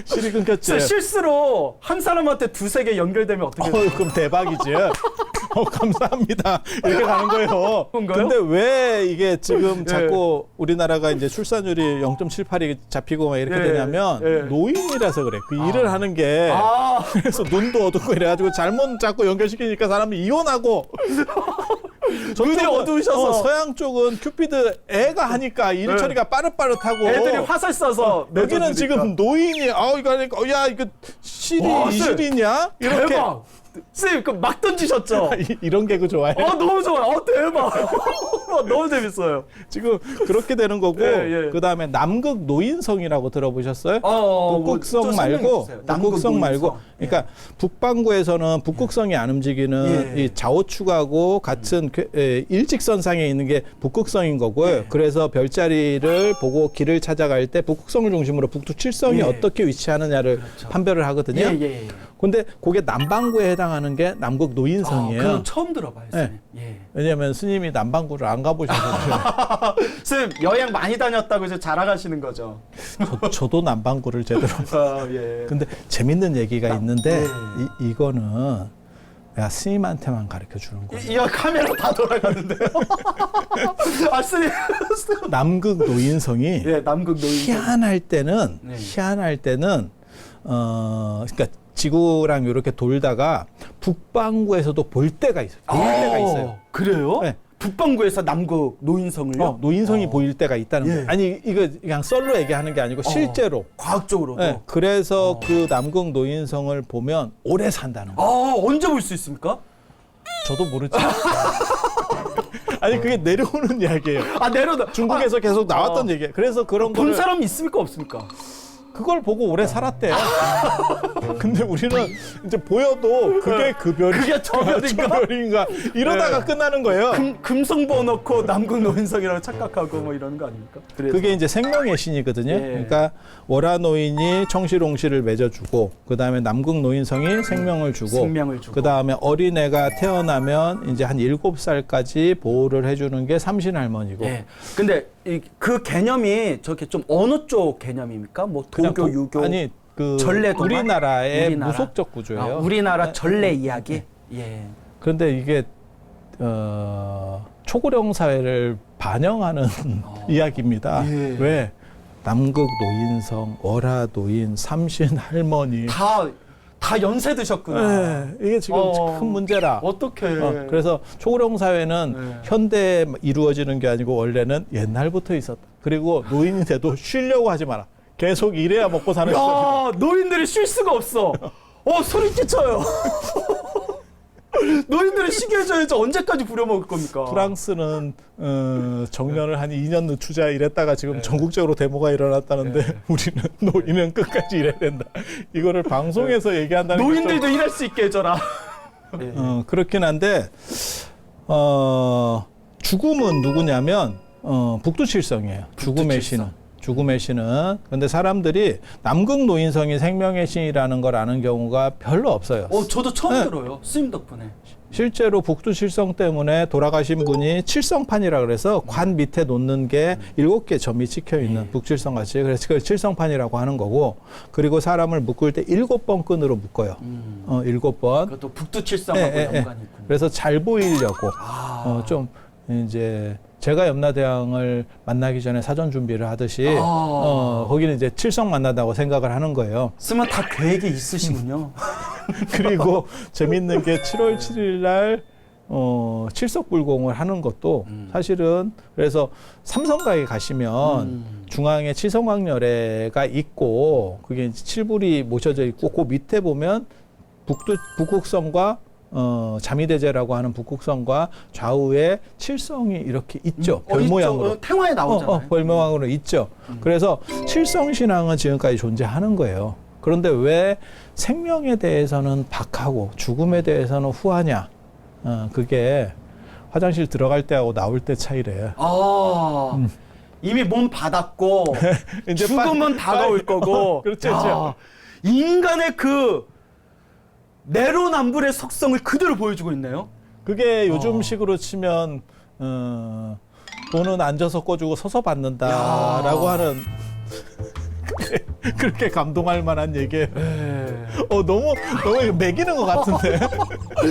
Speaker 2: 실이 끊겼지.
Speaker 1: 실수로 한 사람한테 두세 개 연결되면 어떻게 돼요?
Speaker 2: 그럼 대박이지. 감사합니다. 이렇게 가는 거예요.
Speaker 1: 그런가요?
Speaker 2: 근데 왜 이게 지금
Speaker 1: 예.
Speaker 2: 자꾸 우리나라가 이제 출산율이 0.78이 잡히고 막 이렇게
Speaker 1: 예.
Speaker 2: 되냐면
Speaker 1: 예.
Speaker 2: 노인이라서 그래. 그 일을 하는 게
Speaker 1: 아.
Speaker 2: 그래서 눈도 어둡고 이래가지고 잘못 자꾸 연결시키니까 사람이 이혼하고.
Speaker 1: 눈이
Speaker 2: 저쪽은,
Speaker 1: 어두우셔서.
Speaker 2: 서양 쪽은 큐피드 애가 하니까 일
Speaker 1: 네.
Speaker 2: 처리가 빠릇빠릇하고
Speaker 1: 애들이 화살 쏴서
Speaker 2: 여기는
Speaker 1: 맺어주니까.
Speaker 2: 지금 노인이 이거 하니까 야 이거 실이
Speaker 1: 와,
Speaker 2: 이
Speaker 1: 쌤.
Speaker 2: 실이냐 이렇게
Speaker 1: 대박. 쌤, 그 막 던지셨죠?
Speaker 2: 이런 개그 좋아해.
Speaker 1: 너무 좋아요. 대박. 너무 재밌어요.
Speaker 2: 지금 그렇게 되는 거고
Speaker 1: 예, 예.
Speaker 2: 그다음에 남극 노인성이라고 들어보셨어요? 북극성
Speaker 1: 좀
Speaker 2: 말고
Speaker 1: 설명해 주세요. 남극
Speaker 2: 북극성 말고
Speaker 1: 노인성.
Speaker 2: 그러니까 북반구에서는 북극성이 안 움직이는
Speaker 1: 예.
Speaker 2: 이 좌우축하고 같은 일직선상에 있는 게 북극성인 거고요.
Speaker 1: 예.
Speaker 2: 그래서 별자리를 보고 길을 찾아갈 때 북극성을 중심으로 북두칠성이
Speaker 1: 예.
Speaker 2: 어떻게 위치하느냐를
Speaker 1: 그렇죠.
Speaker 2: 판별을 하거든요.
Speaker 1: 예.
Speaker 2: 근데 그게 남반구에 해당하는 게 남극 노인성이에요.
Speaker 1: 그건 처음 들어봐요, 쌤. 예.
Speaker 2: 왜냐하면 스님이 남반구를 안 가보셔서 그래요.
Speaker 1: 쌤, 여행 많이 다녔다고 이제 자랑하시는 거죠?
Speaker 2: 저도 남반구를 제대로.
Speaker 1: 예.
Speaker 2: 근데 재밌는 얘기가 있는데
Speaker 1: 예.
Speaker 2: 이거는 내가 스님한테만 가르쳐 주는 거예요.
Speaker 1: 이 카메라 다 돌아가는데요? 스님.
Speaker 2: 남극 노인성이
Speaker 1: 예, 남극 노인.
Speaker 2: 희한할 때는
Speaker 1: 네.
Speaker 2: 그러니까 지구랑 이렇게 돌다가 북반구에서도 볼 때가 있어요. 보일 때가 있어요.
Speaker 1: 그래요?
Speaker 2: 네.
Speaker 1: 북반구에서 남극 노인성을요?
Speaker 2: 노인성이 보일 때가 있다는
Speaker 1: 예.
Speaker 2: 거예요. 아니 이거 그냥 썰로 얘기하는 게 아니고 실제로.
Speaker 1: 과학적으로도.
Speaker 2: 네, 그래서 그 남극 노인성을 보면 오래 산다는 거예요.
Speaker 1: 언제 볼 수 있습니까?
Speaker 2: 저도 모르지. 아니 그게 내려오는 이야기예요.
Speaker 1: 내려다.
Speaker 2: 중국에서 계속 나왔던 얘기예요. 그래서 그런
Speaker 1: 본
Speaker 2: 거를
Speaker 1: 사람 있습니까 없습니까?
Speaker 2: 그걸 보고 오래 살았대요. 근데 우리는 이제 보여도 그게 그 별이
Speaker 1: 그게 저 별인가?
Speaker 2: 별인가 이러다가
Speaker 1: 네.
Speaker 2: 끝나는 거예요.
Speaker 1: 금성 넣고 남극 노인성이라고 착각하고 뭐 이러는 거 아닙니까? 그래서.
Speaker 2: 그게 이제 생명의 신이거든요.
Speaker 1: 예.
Speaker 2: 그러니까 월화노인이 청실홍실을 맺어주고 그 다음에 남극 노인성이 생명을 주고
Speaker 1: 생명을 주고.
Speaker 2: 그 다음에 어린애가 태어나면 이제 한 7살까지 보호를 해주는 게 삼신할머니고
Speaker 1: 예. 근데 그 개념이 저렇게 좀 어느 쪽 개념입니까? 뭐
Speaker 2: 그냥
Speaker 1: 도교, 유교,
Speaker 2: 아니 그
Speaker 1: 전래 동화?
Speaker 2: 우리나라의
Speaker 1: 우리나라?
Speaker 2: 무속적 구조예요.
Speaker 1: 우리나라 전래 이야기. 예.
Speaker 2: 그런데 이게 초고령 사회를 반영하는 이야기입니다.
Speaker 1: 예.
Speaker 2: 왜 남극 노인성, 월화 노인, 삼신 할머니
Speaker 1: 다 연세 드셨구나.
Speaker 2: 이게 지금 큰 문제라.
Speaker 1: 어떻게?
Speaker 2: 그래서 초고령 사회는
Speaker 1: 네.
Speaker 2: 현대에 이루어지는 게 아니고 원래는 옛날부터 있었다. 그리고 노인이 돼도 쉬려고 하지 마라. 계속 일해야 먹고 사는 시절이다.
Speaker 1: 야, 노인들이 쉴 수가 없어. 소리 끼쳐요. 노인들은 쉬게 해줘야지 언제까지 부려먹을 겁니까?
Speaker 2: 프랑스는 정년을 한 2년 늦추자 이랬다가 지금 전국적으로 데모가 일어났다는데 우리는 노인은 끝까지 일해야 된다. 이거를 방송에서 얘기한다는 게
Speaker 1: 노인들도 일할 수 있게 해줘라.
Speaker 2: 그렇긴 한데 죽음은 누구냐면 북두칠성이에요. 죽음의 신은. 죽음의 신은. 근데 사람들이 남극 노인성이 생명의 신이라는 걸 아는 경우가 별로 없어요.
Speaker 1: 저도 처음
Speaker 2: 네.
Speaker 1: 들어요. 스님 덕분에.
Speaker 2: 실제로 북두칠성 때문에 돌아가신 분이 칠성판이라 그래서 관 밑에 놓는 게 7개 점이 찍혀 있는 북칠성 같이. 그래서 그걸 칠성판이라고 하는 거고, 그리고 사람을 묶을 때 7번 끈으로 묶어요. 7번.
Speaker 1: 그것도 북두칠성하고 연관이 있군요.
Speaker 2: 그래서 잘 보이려고 좀 이제 제가 염라대왕을 만나기 전에 사전 준비를 하듯이 거기는 이제 칠성 만나다고 생각을 하는 거예요.
Speaker 1: 쓰면 다 계획이 있으시군요.
Speaker 2: 그리고 재밌는 게 7월 7일 날 칠석불공을 하는 것도 사실은 그래서 삼성가에 가시면 중앙에 칠성왕열애가 있고 그게 이제 칠불이 모셔져 있고 그 밑에 보면 북극성과 자미대제라고 하는 북극성과 좌우에 칠성이 이렇게 있죠. 별 모양으로.
Speaker 1: 태화에 나오잖아요.
Speaker 2: 별 모양으로 있죠. 그래서 칠성 신앙은 지금까지 존재하는 거예요. 그런데 왜 생명에 대해서는 박하고 죽음에 대해서는 후하냐? 그게 화장실 들어갈 때하고 나올 때 차이래.
Speaker 1: 이미 몸 받았고
Speaker 2: 이제
Speaker 1: 죽음은 다가올 거고.
Speaker 2: 그렇죠,
Speaker 1: 야,
Speaker 2: 그렇죠.
Speaker 1: 인간의 그 내로남불의 속성을 그대로 보여주고 있네요.
Speaker 2: 그게 요즘식으로 치면 돈은 앉아서 꿔주고 서서 받는다라고 하는 그렇게 감동할 만한 얘기예요. 너무 매기는 것 같은데.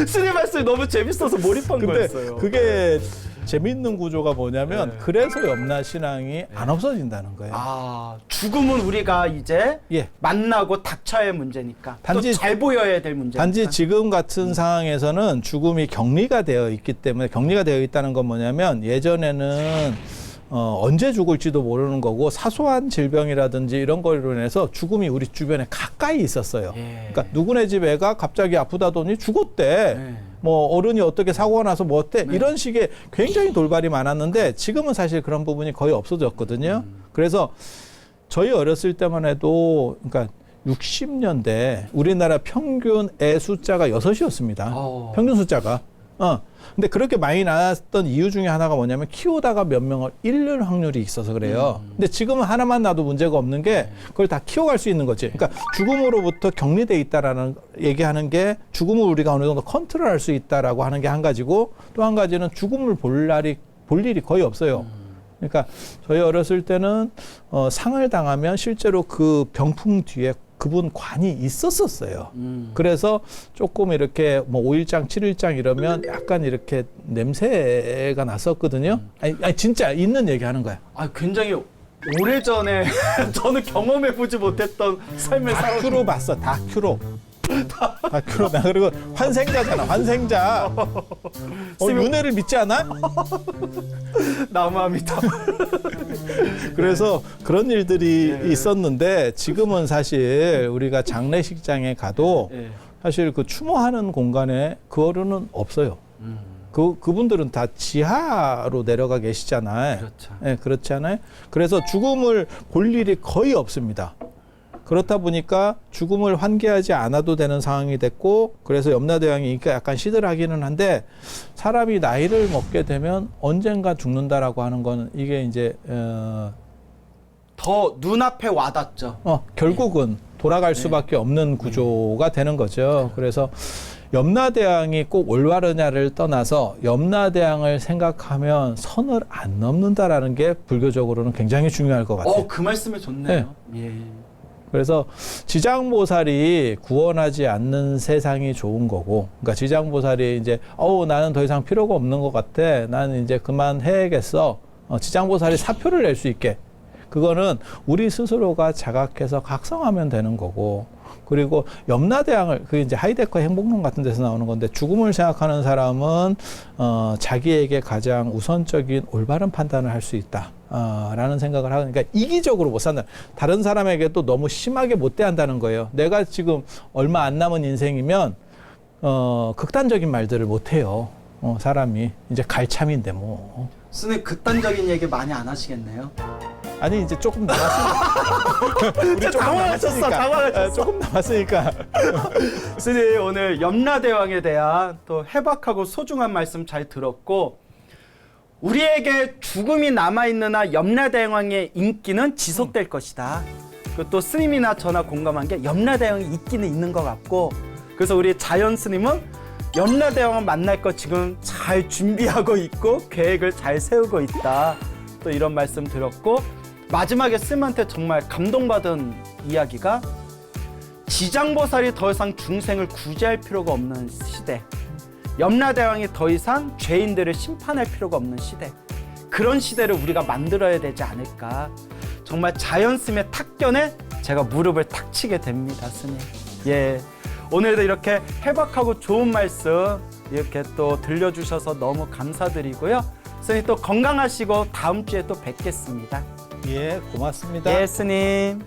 Speaker 1: 스님 말씀이 너무 재밌어서 몰입한
Speaker 2: 근데
Speaker 1: 거였어요.
Speaker 2: 그게 재밌는 구조가 뭐냐면
Speaker 1: 네.
Speaker 2: 그래서 염라 신앙이 안 없어진다는 거예요.
Speaker 1: 아, 죽음은 우리가 이제
Speaker 2: 예.
Speaker 1: 만나고 닥쳐야 할 문제니까.
Speaker 2: 단지-
Speaker 1: 또 잘 보여야 될 문제니까.
Speaker 2: 단지 지금 같은 상황에서는 죽음이 격리가 되어 있기 때문에 격리가 되어 있다는 건 뭐냐면 예전에는 언제 죽을지도 모르는 거고 사소한 질병이라든지 이런 걸로 인해서 죽음이 우리 주변에 가까이 있었어요.
Speaker 1: 예.
Speaker 2: 그러니까 누구네 집 애가 갑자기 아프다더니 죽었대.
Speaker 1: 네.
Speaker 2: 뭐 어른이 어떻게 사고가 나서 뭐 어때?
Speaker 1: 네.
Speaker 2: 이런 식의 굉장히 돌발이 많았는데 지금은 사실 그런 부분이 거의 없어졌거든요. 그래서 저희 어렸을 때만 해도 그러니까 60년대 우리나라 평균 애 숫자가 6이었습니다. 평균 숫자가. 근데 그렇게 많이 나왔던 이유 중에 하나가 뭐냐면 키우다가 몇 명을 잃는 확률이 있어서 그래요. 근데 지금은 하나만 놔도 문제가 없는 게 그걸 다 키워갈 수 있는 거지. 그러니까 죽음으로부터 격리돼 있다라는 얘기하는 게 죽음을 우리가 어느 정도 컨트롤할 수 있다라고 하는 게 한 가지고 또 한 가지는 죽음을 볼 일이 거의 없어요. 그러니까 저희 어렸을 때는 상을 당하면 실제로 그 병풍 뒤에 그분 관이 있었었어요. 그래서 조금 이렇게 뭐 5일장, 7일장 이러면 약간 이렇게 냄새가 났었거든요. 아니 진짜 있는 얘기 하는 거야.
Speaker 1: 아, 굉장히 오래전에 저는 경험해보지 못했던 삶을 살았
Speaker 2: 다큐로 봤어, 다큐로. 다큐로. 나 그리고 환생자잖아, 환생자. 윤회를 믿지 않아?
Speaker 1: 나무합니다.
Speaker 2: 그래서 그런 일들이
Speaker 1: 예.
Speaker 2: 있었는데 지금은 사실 우리가 장례식장에 가도
Speaker 1: 예.
Speaker 2: 사실 그 추모하는 공간에 그 어른은 없어요. 그분들은 다 지하로 내려가 계시잖아요.
Speaker 1: 그렇죠.
Speaker 2: 예, 그렇지 않아요? 그래서 죽음을 볼 일이 거의 없습니다. 그렇다 보니까 죽음을 환기하지 않아도 되는 상황이 됐고 그래서 염라대왕이 인기가 약간 시들하기는 한데 사람이 나이를 먹게 되면 언젠가 죽는다라고 하는 거는 이게 이제
Speaker 1: 더 눈앞에 와닿죠.
Speaker 2: 결국은 돌아갈 수밖에 없는 구조가 되는 거죠. 그래서 염라대왕이 꼭 올바르냐를 떠나서 염라대왕을 생각하면 선을 안 넘는다라는 게 불교적으로는 굉장히 중요할 것 같아요.
Speaker 1: 그 말씀이 좋네요. 예.
Speaker 2: 그래서 지장보살이 구원하지 않는 세상이 좋은 거고, 그러니까 지장보살이 이제 나는 더 이상 필요가 없는 것 같아, 나는 이제 그만해야겠어. 지장보살이 사표를 낼 수 있게. 그거는 우리 스스로가 자각해서 각성하면 되는 거고, 그리고 염라대왕을 그게 이제 하이데커의 행복론 같은 데서 나오는 건데 죽음을 생각하는 사람은 자기에게 가장 우선적인 올바른 판단을 할 수 있다. 라는 생각을 하고, 그러니까 이기적으로 못 산다. 다른 사람에게 또 너무 심하게 못 대한다는 거예요. 내가 지금 얼마 안 남은 인생이면 극단적인 말들을 못 해요. 사람이 이제 갈참인데 뭐.
Speaker 1: 스님 극단적인 얘기 많이 안 하시겠네요.
Speaker 2: 아니 이제 조금 남았으니까. 우리 조금
Speaker 1: 당황하셨어, 당황하셨어.
Speaker 2: 조금 남았으니까.
Speaker 1: 스님 오늘 염라대왕에 대한 또 해박하고 소중한 말씀 잘 들었고 우리에게 죽음이 남아있는 한 염라대왕의 인기는 지속될 것이다. 그리고 또 스님이나 저나 공감한 게 염라대왕이 있기는 있는 것 같고 그래서 우리 자연 스님은 염라대왕을 만날 거 지금 잘 준비하고 있고 계획을 잘 세우고 있다. 또 이런 말씀 들었고 마지막에 스님한테 정말 감동받은 이야기가 지장보살이 더 이상 중생을 구제할 필요가 없는 시대, 염라대왕이 더 이상 죄인들을 심판할 필요가 없는 시대, 그런 시대를 우리가 만들어야 되지 않을까. 정말 자연 스님의 탁견에 제가 무릎을 탁 치게 됩니다, 스님. 예, 오늘도 이렇게 해박하고 좋은 말씀 이렇게 또 들려주셔서 너무 감사드리고요. 스님 또 건강하시고 다음 주에 또 뵙겠습니다.
Speaker 2: 예, 고맙습니다.
Speaker 1: 예, 스님.